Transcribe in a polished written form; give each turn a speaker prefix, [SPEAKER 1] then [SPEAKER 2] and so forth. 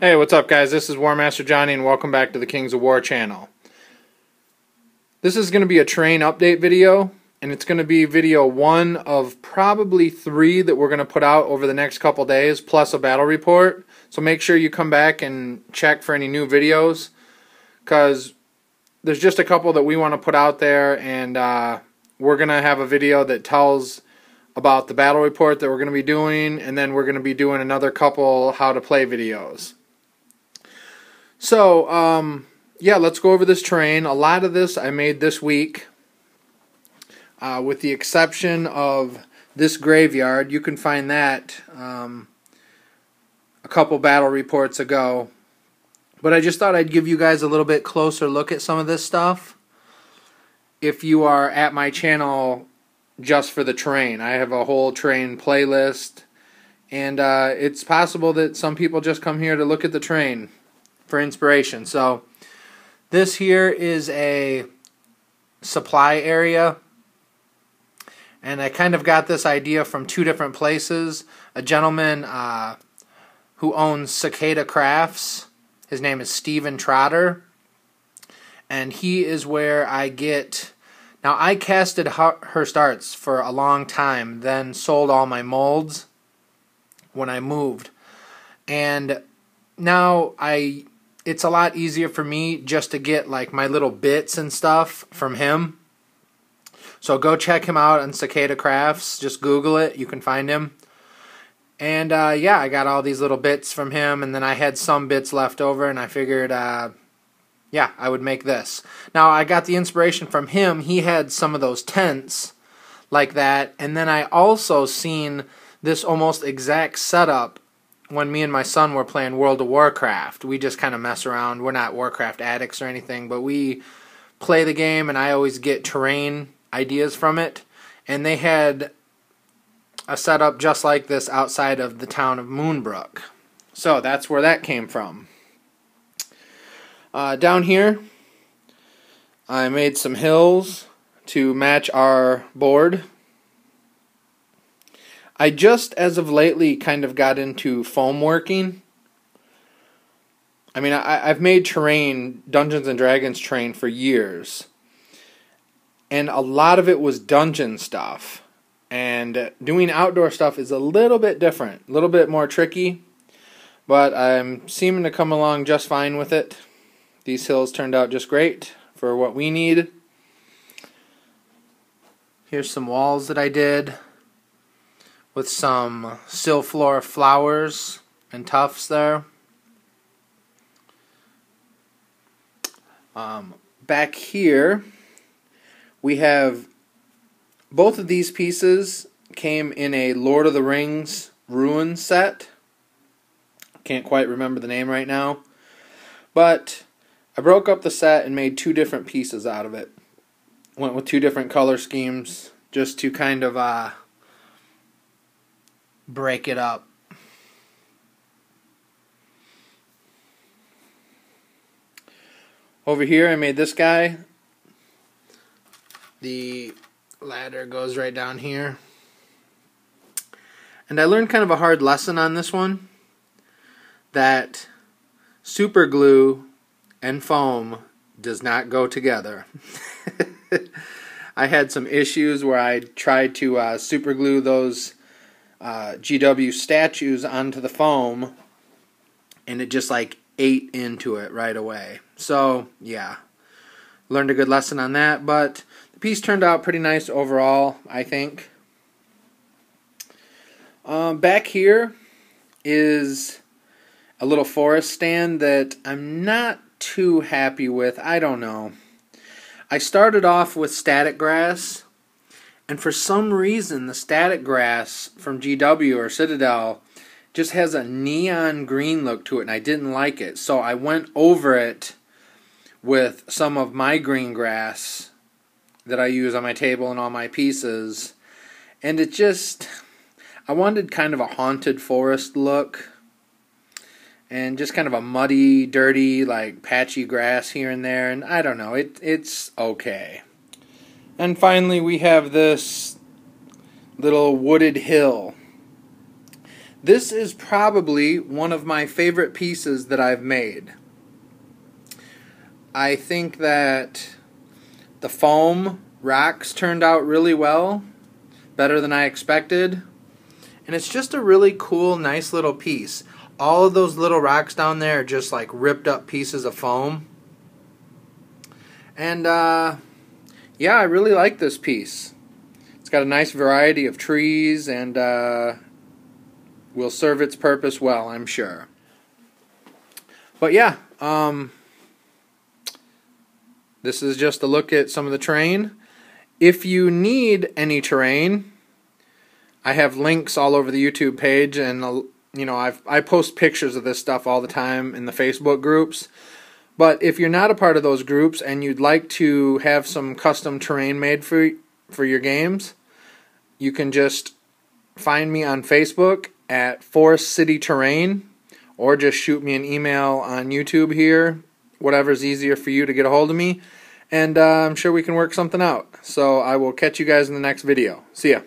[SPEAKER 1] Hey, what's up guys? This is War Master Johnny and welcome back to the Kings of War channel. This is going to be a terrain update video, and it's going to be video 1 of probably 3 that we're going to put out over the next couple days, plus a battle report. So make sure you come back and check for any new videos, because there's just a couple that we want to put out there, and we're going to have a video that tells about the battle report that we're going to be doing, and then we're going to be doing another couple how to play videos. So, yeah, let's go over this terrain. A lot of this I made this week, with the exception of this graveyard. You can find that a couple battle reports ago. But I just thought I'd give you guys a little bit closer look at some of this stuff if you are at my channel just for the terrain. I have a whole terrain playlist, and it's possible that some people just come here to look at the terrain for inspiration. So this here is a supply area, and I kind of got this idea from 2 different places. A gentleman who owns Cicada Crafts, his name is Steven Trotter, and he is where I get... Now, I casted her starts for a long time, then sold all my molds when I moved. And now it's a lot easier for me just to get like my little bits and stuff from him. So go check him out on Cicada Crafts. Just Google it. You can find him. And yeah, I got all these little bits from him, and then I had some bits left over, and I figured... yeah, I would make this. Now, I got the inspiration from him. He had some of those tents like that. And then I also seen this almost exact setup when me and my son were playing World of Warcraft. We just kind of mess around. We're not Warcraft addicts or anything, but we play the game, and I always get terrain ideas from it. And they had a setup just like this outside of the town of Moonbrook. So that's where that came from. Down here, I made some hills to match our board. I just, as of lately, kind of got into foam working. I mean, I've made terrain, Dungeons & Dragons terrain, for years. And a lot of it was dungeon stuff. And doing outdoor stuff is a little bit different, a little bit more tricky. But I'm seeming to come along just fine with it. These hills turned out just great for what we need. Here's some walls that I did with some Silflora flowers and tufts there. Back here, we have both of these pieces came in a Lord of the Rings ruin set. Can't quite remember the name right now. But I broke up the set and made 2 different pieces out of it. Went with 2 different color schemes just to kind of break it up. Over here I made this guy. The ladder goes right down here. And I learned kind of a hard lesson on this one, that super glue and foam does not go together. I had some issues where I tried to super glue those GW statues onto the foam, and it just like ate into it right away. So yeah, learned a good lesson on that, but the piece turned out pretty nice overall, I think. Back here is a little forest stand that I'm not too happy with. I don't know. I started off with static grass, and for some reason the static grass from GW or Citadel just has a neon green look to it, and I didn't like it. So I went over it with some of my green grass that I use on my table and all my pieces, and it just... I wanted kind of a haunted forest look, and just kind of a muddy, dirty, like patchy grass here and there, and I don't know, it's okay. And finally we have this little wooded hill This is probably one of my favorite pieces that I've made. I think that the foam rocks turned out really well, better than I expected. And it's just a really cool, nice little piece. All of those little rocks down there are just like ripped up pieces of foam. And yeah, I really like this piece. It's got a nice variety of trees and will serve its purpose well, I'm sure. But yeah, this is just a look at some of the terrain. If you need any terrain, I have links all over the YouTube page, and you know, I post pictures of this stuff all the time in the Facebook groups. But if you're not a part of those groups and you'd like to have some custom terrain made for your games, you can just find me on Facebook at Forest City Terrain, or just shoot me an email on YouTube here, whatever's easier for you to get a hold of me, and I'm sure we can work something out. So I will catch you guys in the next video. See ya.